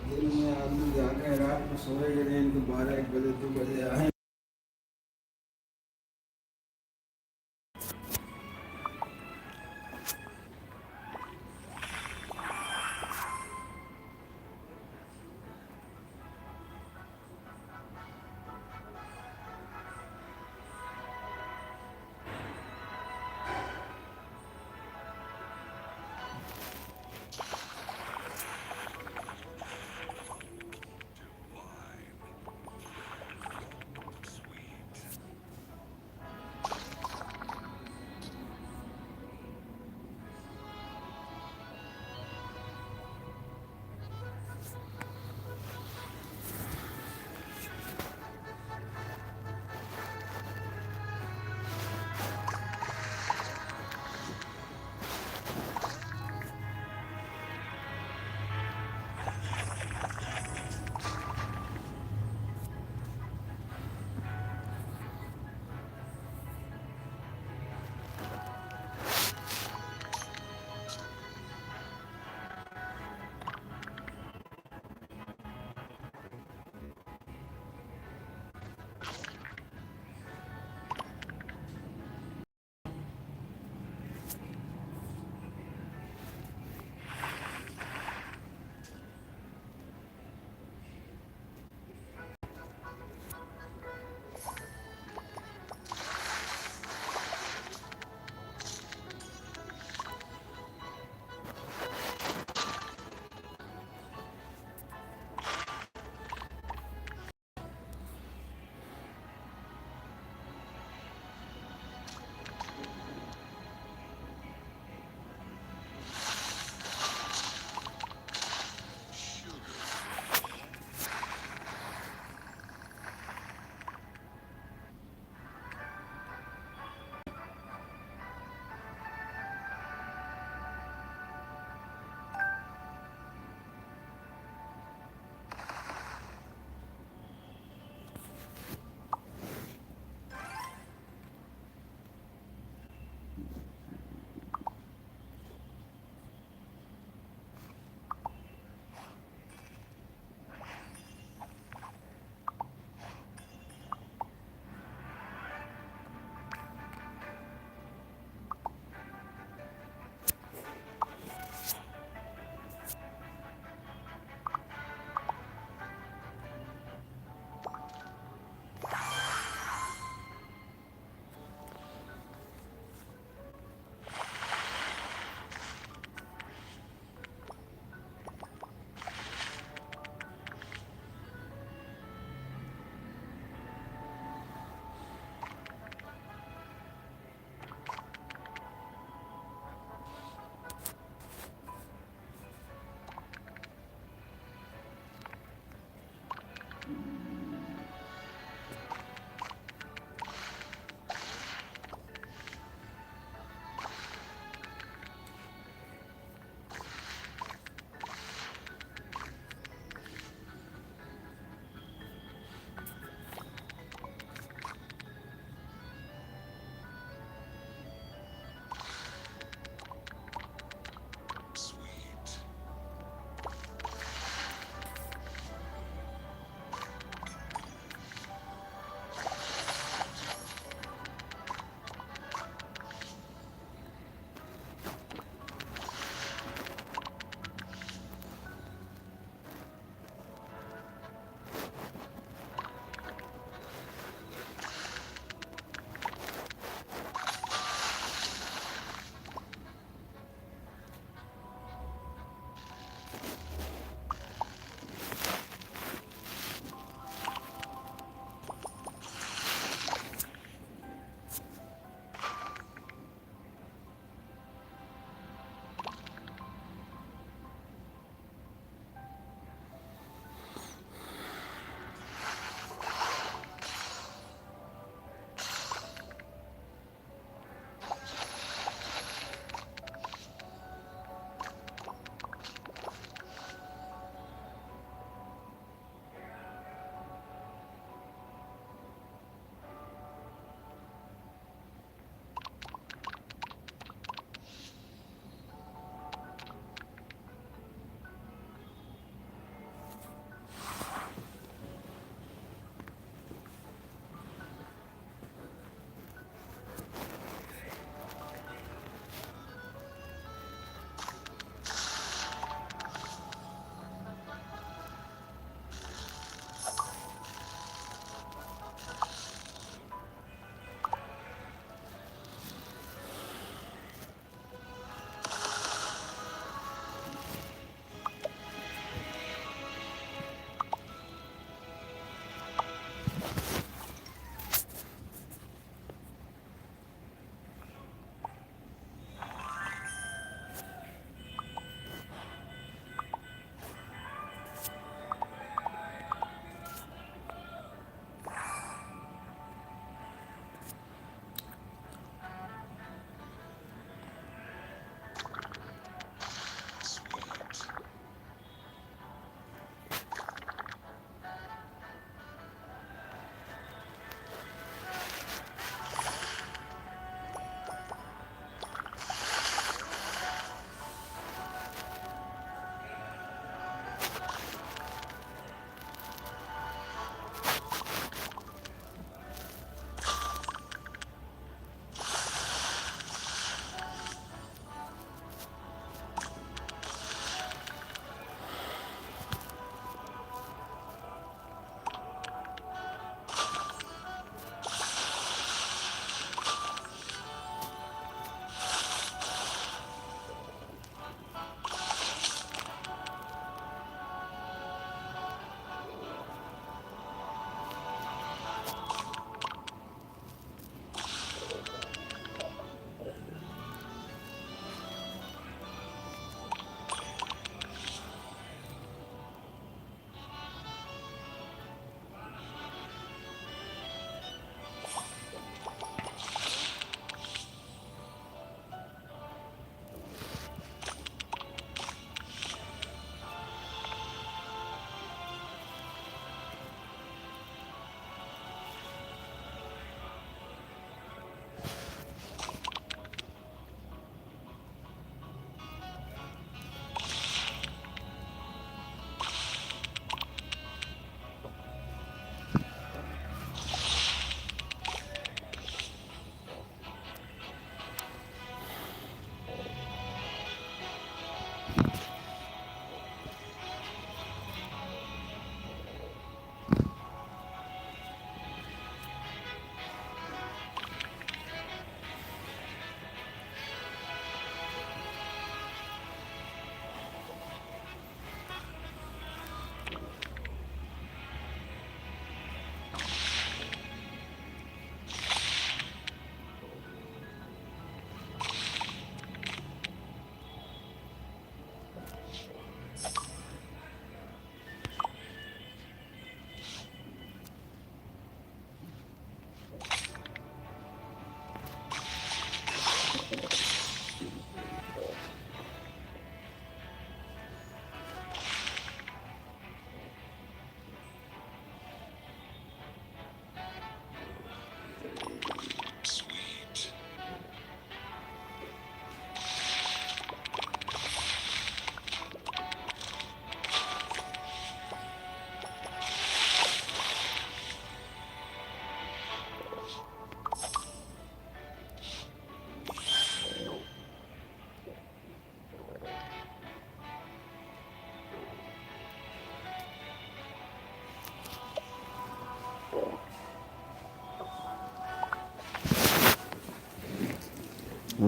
दिन में आदमी जागे, रात को सोएगा नहीं, इनको 12-1 बजे 2 बजे आए।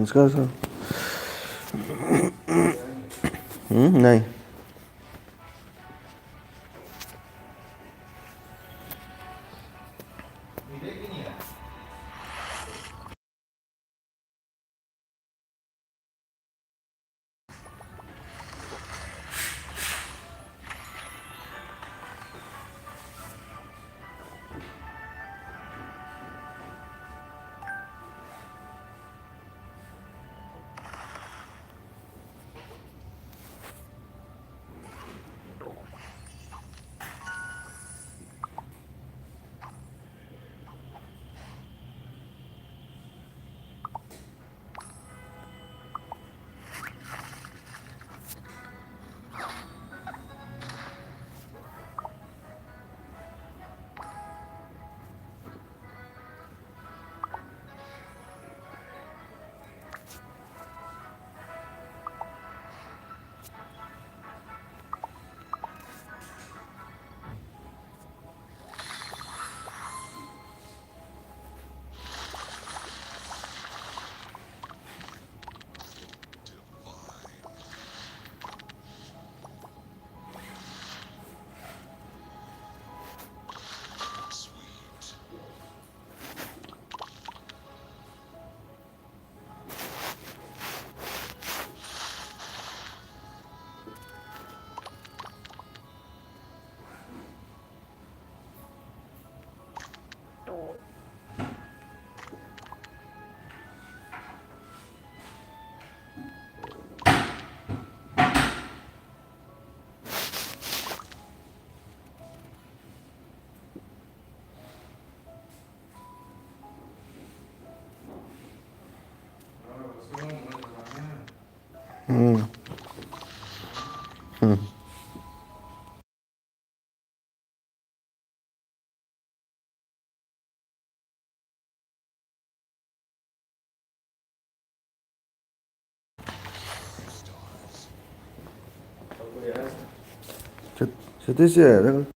Sekarang. Này. Saya tu siapa?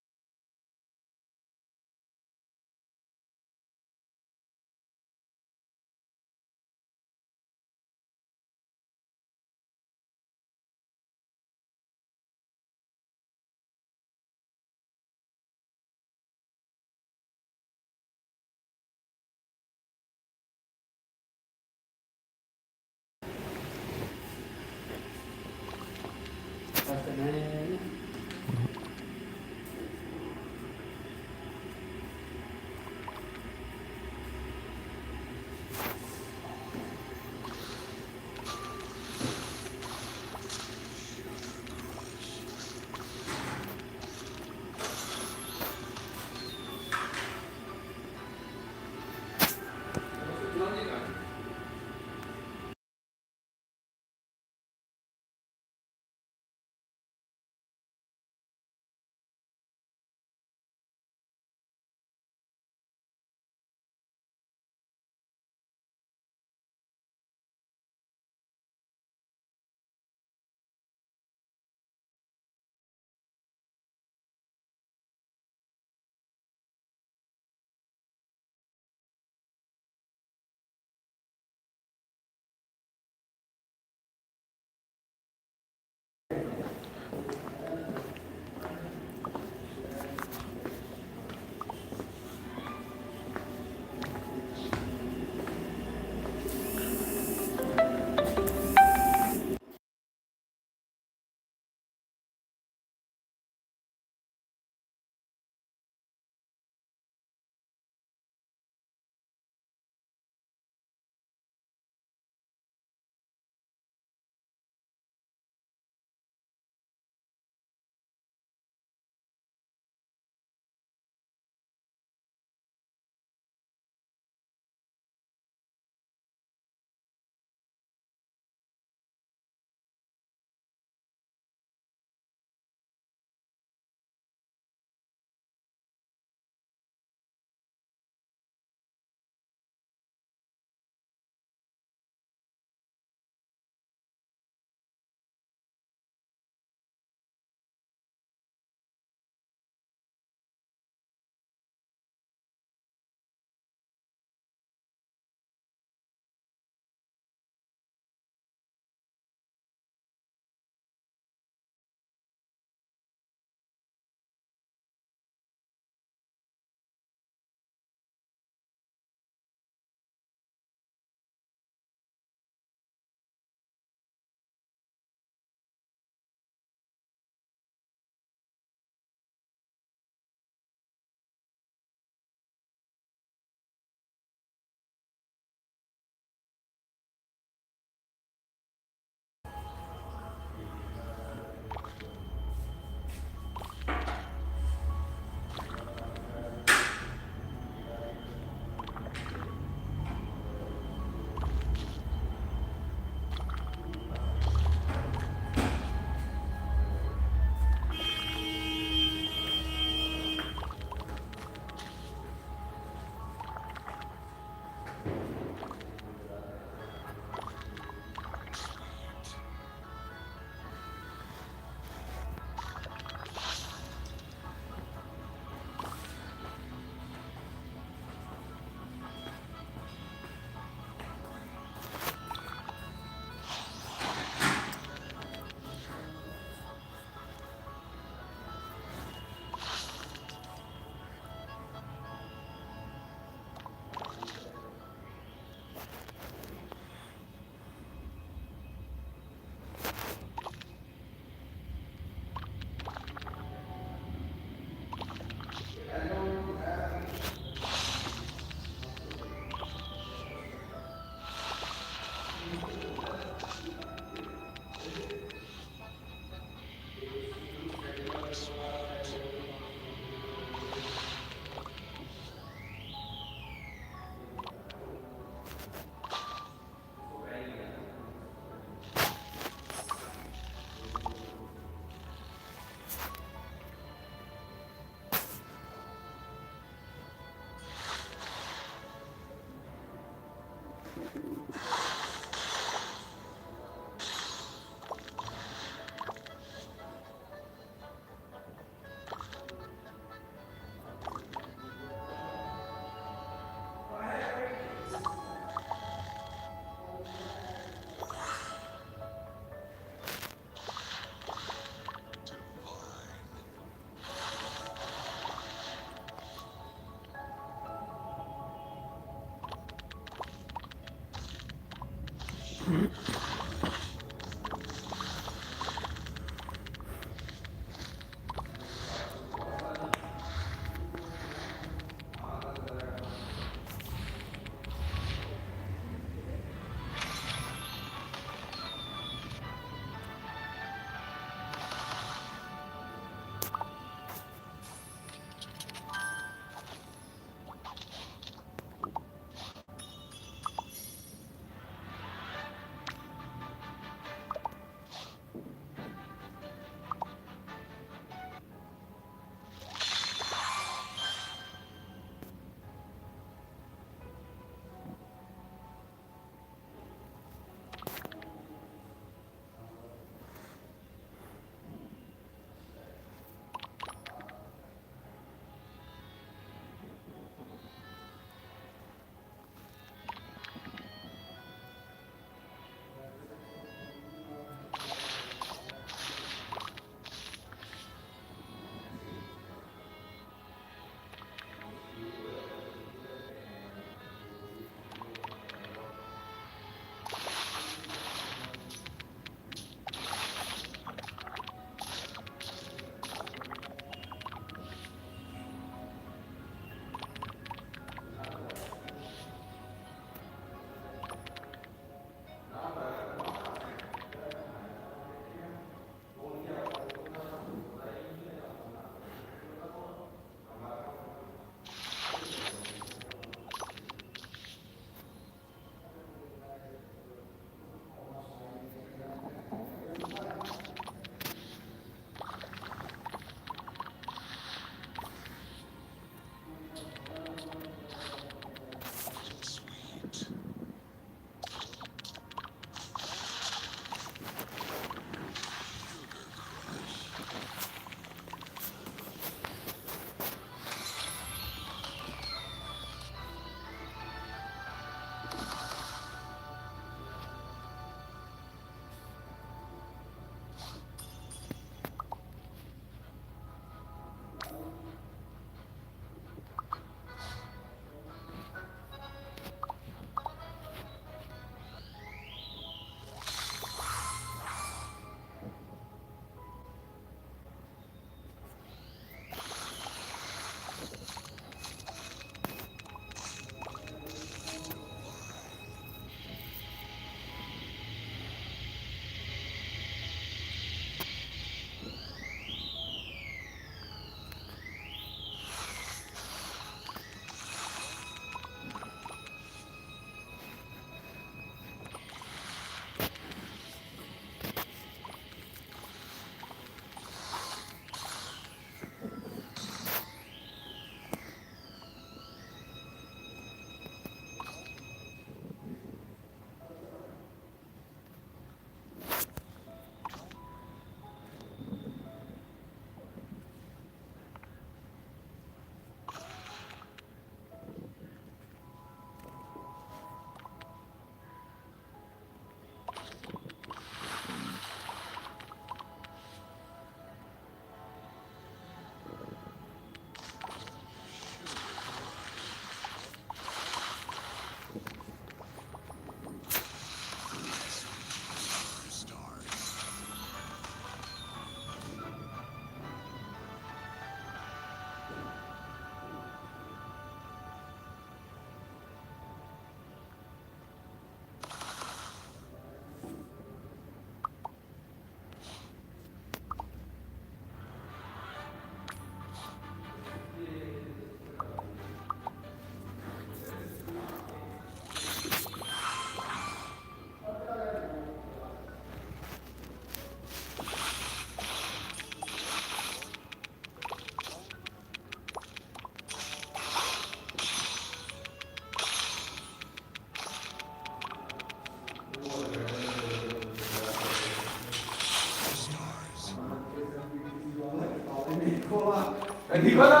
देखो ना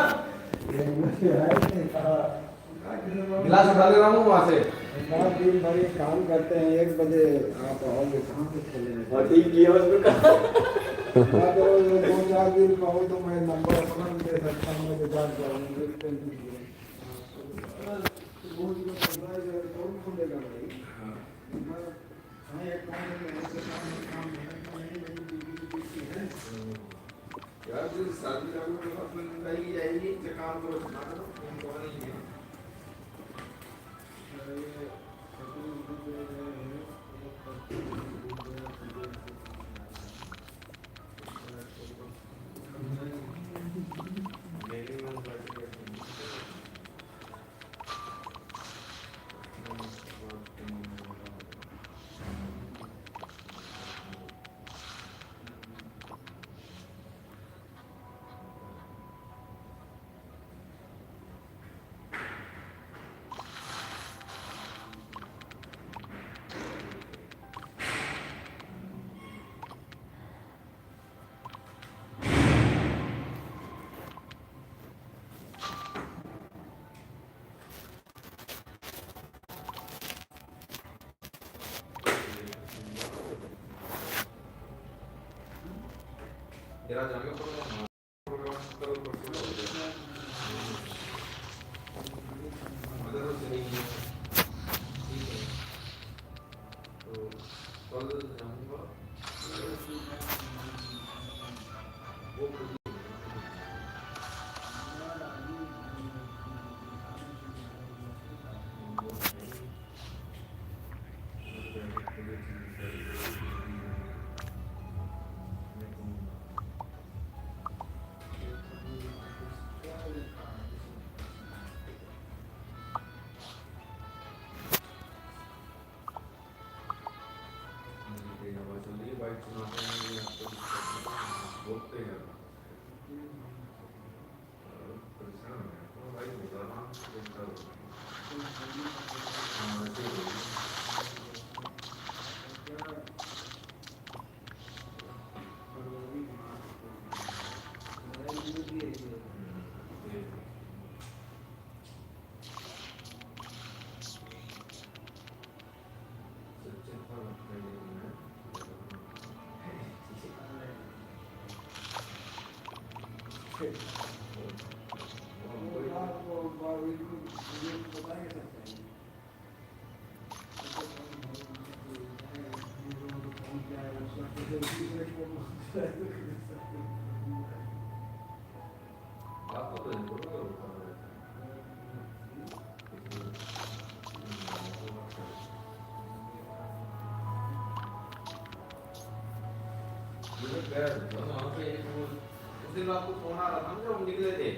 गिलास उठा ले रहा हूँ वहाँ से। दिन भर ये काम करते हैं, 1 बजे आप आओगे कहाँ से चलेंगे? और ठीक किया उसको कहा। तो 2-4 दिन कहो तो मैं नंबर अपना भी दे सकता हूँ, रिचार्ज करूँगी, टेंशन नहीं है। रोज का चल रहा है, जो कौन खुलेगा भाई? हाँ, एक काम है, ऐसे काम है। यार जो शादी लागू के बाद में नहीं जाएगी कि काम करो ना करो कौन कौन नहीं है। जरा जाने को प्रोग्राम करो अगर उसे नहीं है ठीक है तो कल जाऊँगा वो बाइक चलाते हैं बोलते हैं परेशान है तो बाइक बताना देखता आपको तो इनको तो मुझे गैर वहाँ पे उस दिन आपको फोन आ रहा था जब हम निकले थे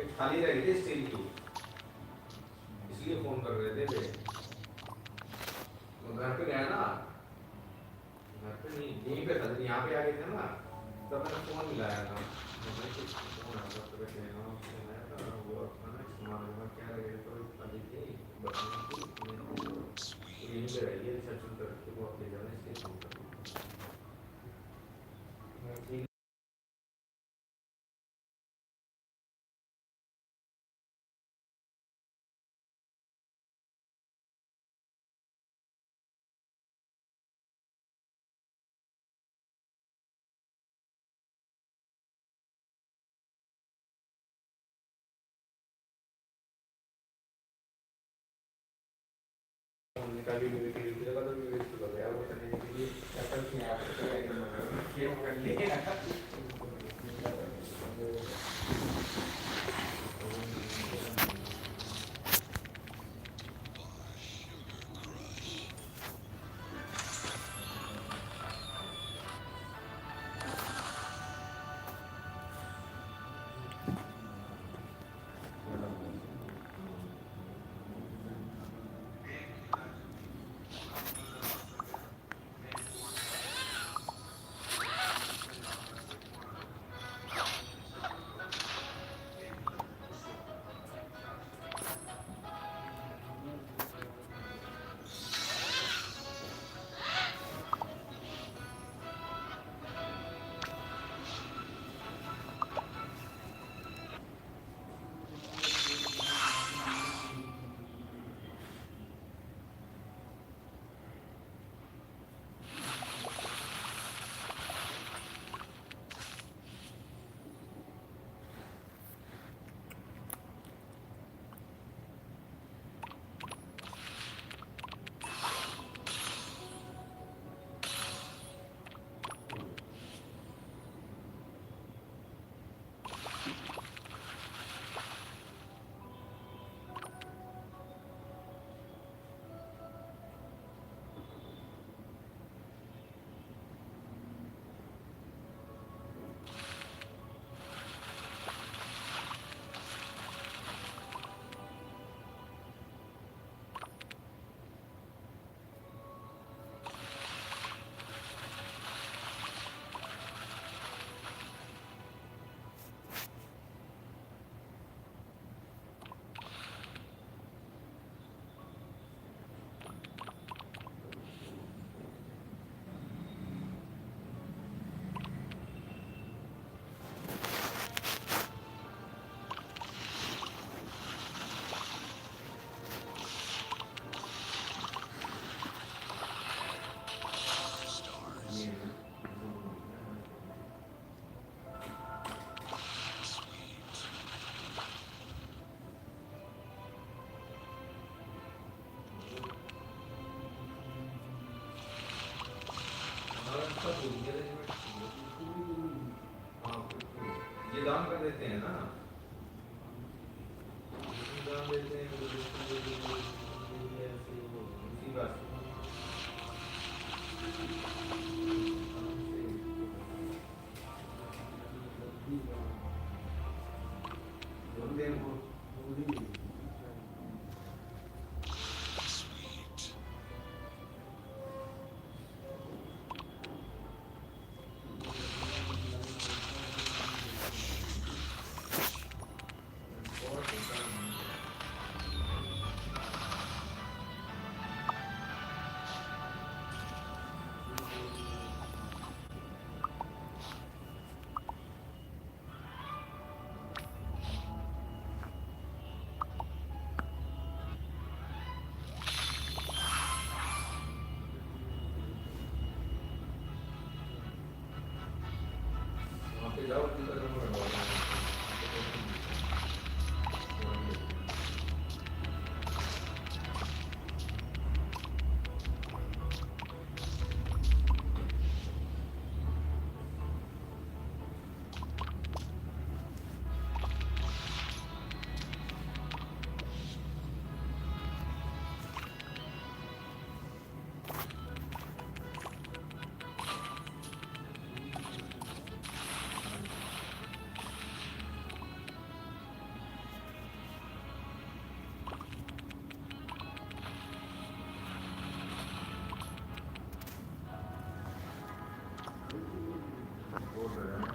एक थाली रह गई थी स्टील की इसलिए फोन कर रहे थे मैं घर पे गया ना घर पे नहीं यहीं पे था यहाँ पे आ गए थे ना तब मैंने फोन मिलाया था मैंने कुछ फोन आया था तो कहना मैं था वो अपना ना इस्तेमाल में क्या लगे तो थाली थी बताना कि यहीं पे रहिए रिसेप्शन पर रख के वो आप ले जाना इसलिए फोन कर ठीक निकाली मेरे के लिए लगा तो मेरे को लगा यार वो करने के लिए क्या करते हैं आप क्या कर लिए देते हैं ना, दान देते हैं तो उसी बात बोलते हैं वो वहाँ पे जाओ टीकाकरण करवाओ। बोल रहे हैं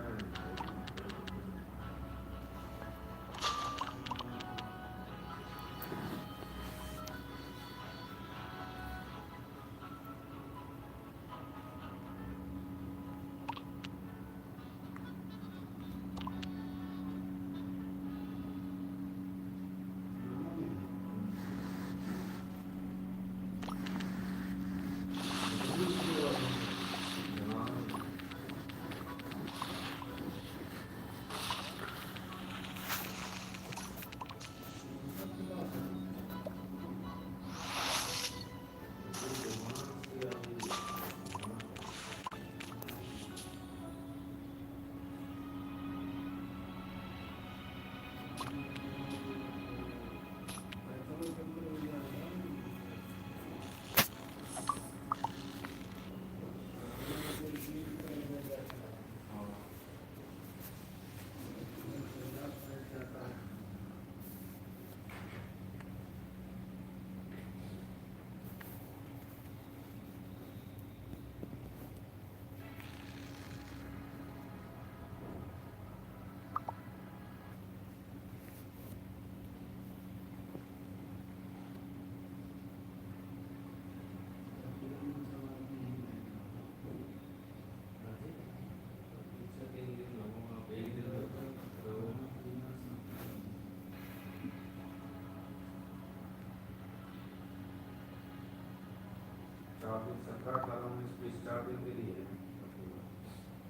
चार दिन 17-18-19 4 दिन के लिए है।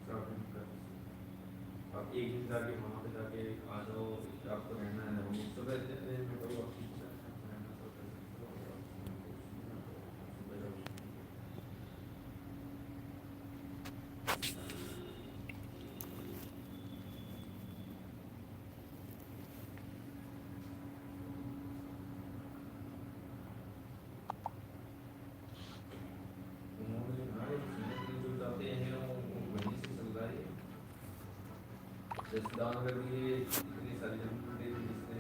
4 दिन का आप एक दिन जाके वहाँ पे जाके आ जाओ, आपको रहना है वहीं सुबह में कोई और चीज़ रहना तो कर सकते हो, सुबह जाओ। उन्होंने हमारे जो जाते हैं वो वहीं से चल रहा है। जैसे दान कर दिए इतनी सारी जमीन दे दी जिसने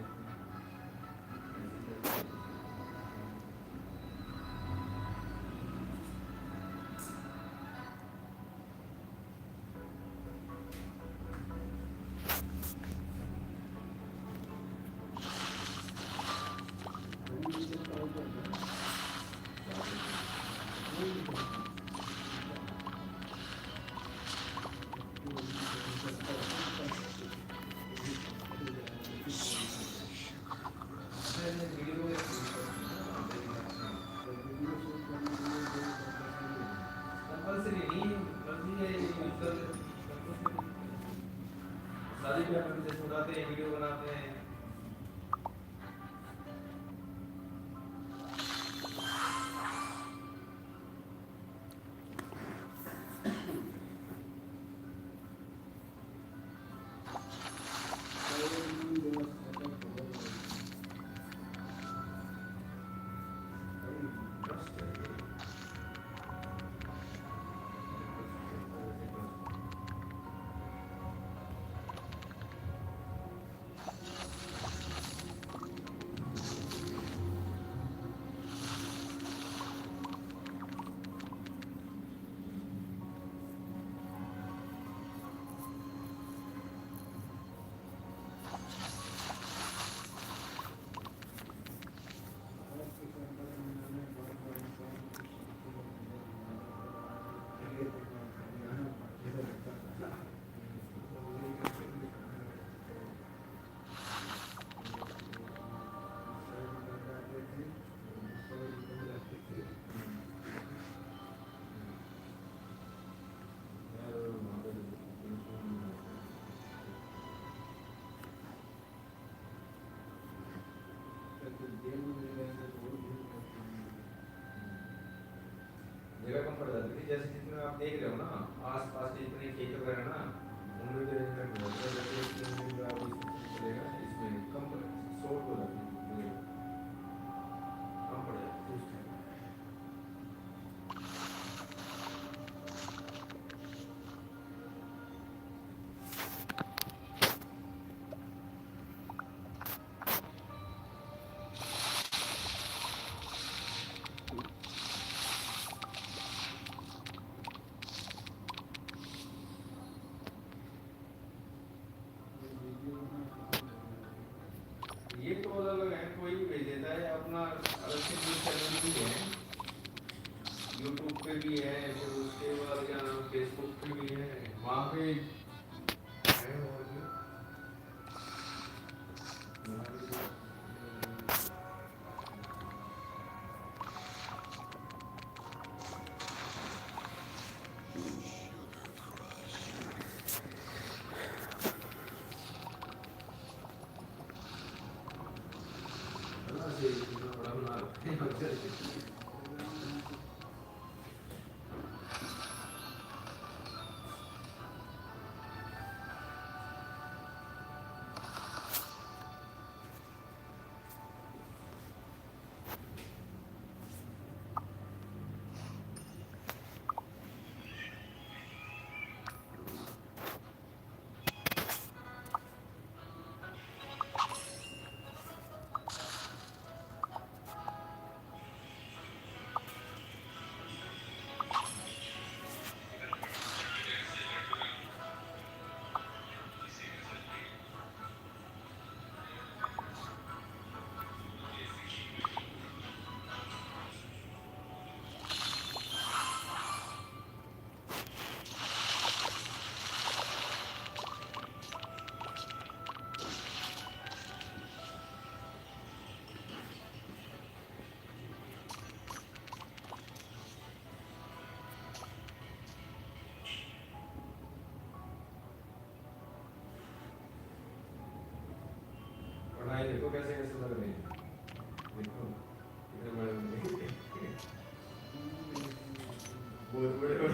शादी पे अपन जैसे उड़ाते हैं, वीडियो बनाते हैं। प्रकृति जैसे जितने आप देख रहे हो ना, आस पास के जितने खेत वगैरह ना, उनमें भी अरेंजमेंट हो जाता है। जैसे चलेगा इसमें कम शॉर्ट हो जाती है, कम पड़ जाती है उस टाइम। ये तो अलग है, कोई भी भेज देता है अपना, अलग से न्यूज़ चैनल भी है, यूट्यूब पे भी है, फिर उसके बाद क्या नाम फेसबुक पे भी है, वहाँ पे है और भी। बड़ा बना रखते हैं। पढ़ाई देखो कैसे कैसे लग रही है, देखो कितने बड़े बड़े बहुत बड़े बड़े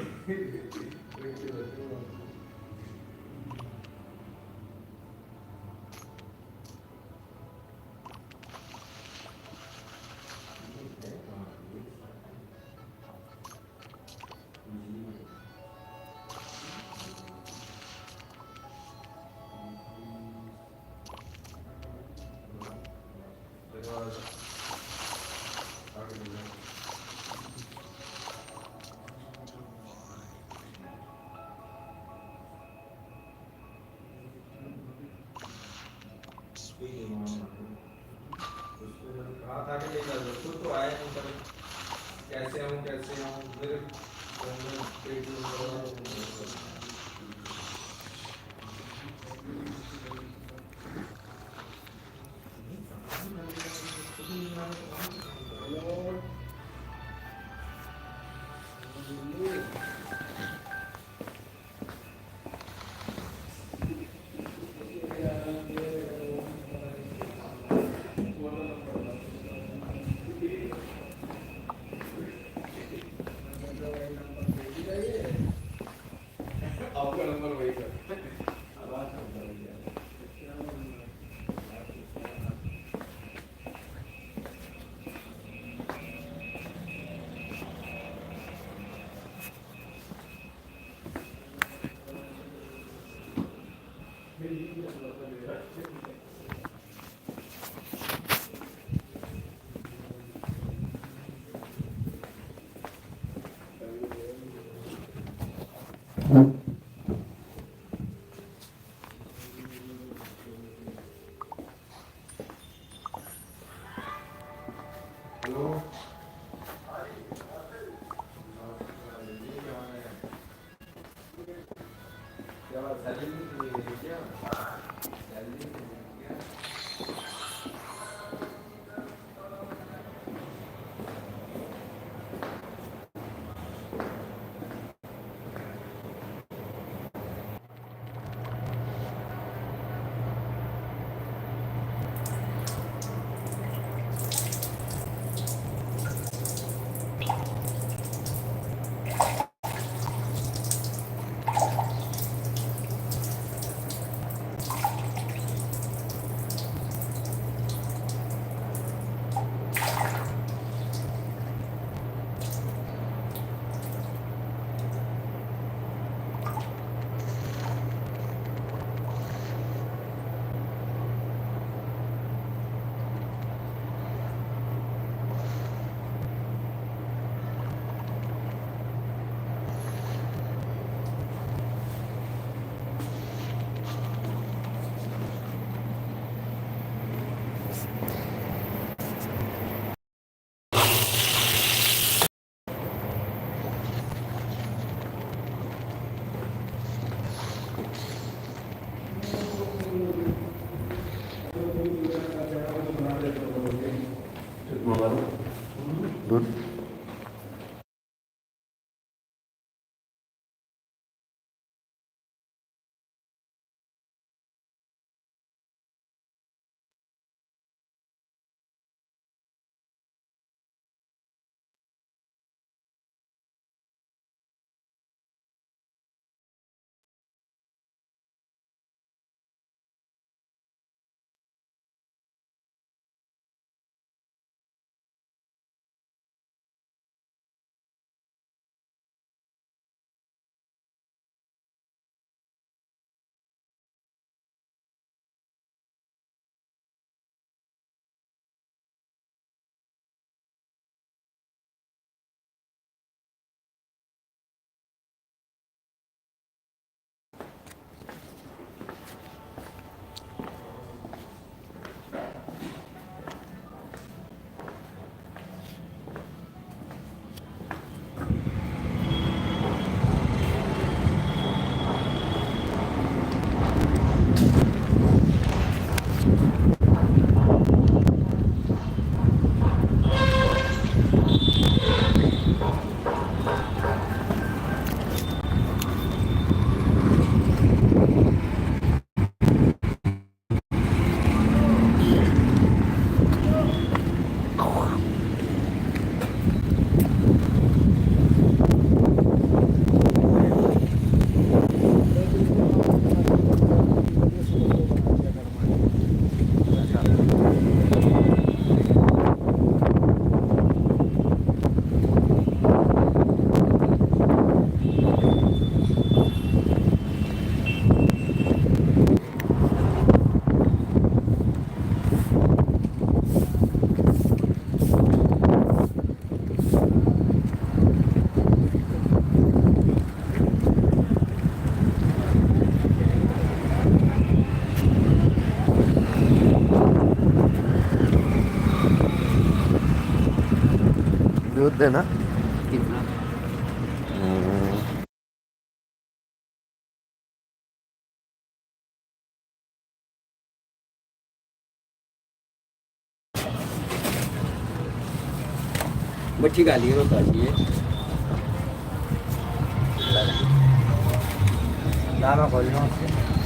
कहा था कि नहीं कर खुद तो आए नहीं कर, कैसे आऊँ फिर आपका नंबर वही सर, आवाज कम कर दिया। हेलो क्या बात, सैलरी नहीं मिली क्या? सैलरी नहीं मिली क्या? Good. दूध देना. मच्छी गाली होता है दाना खोलना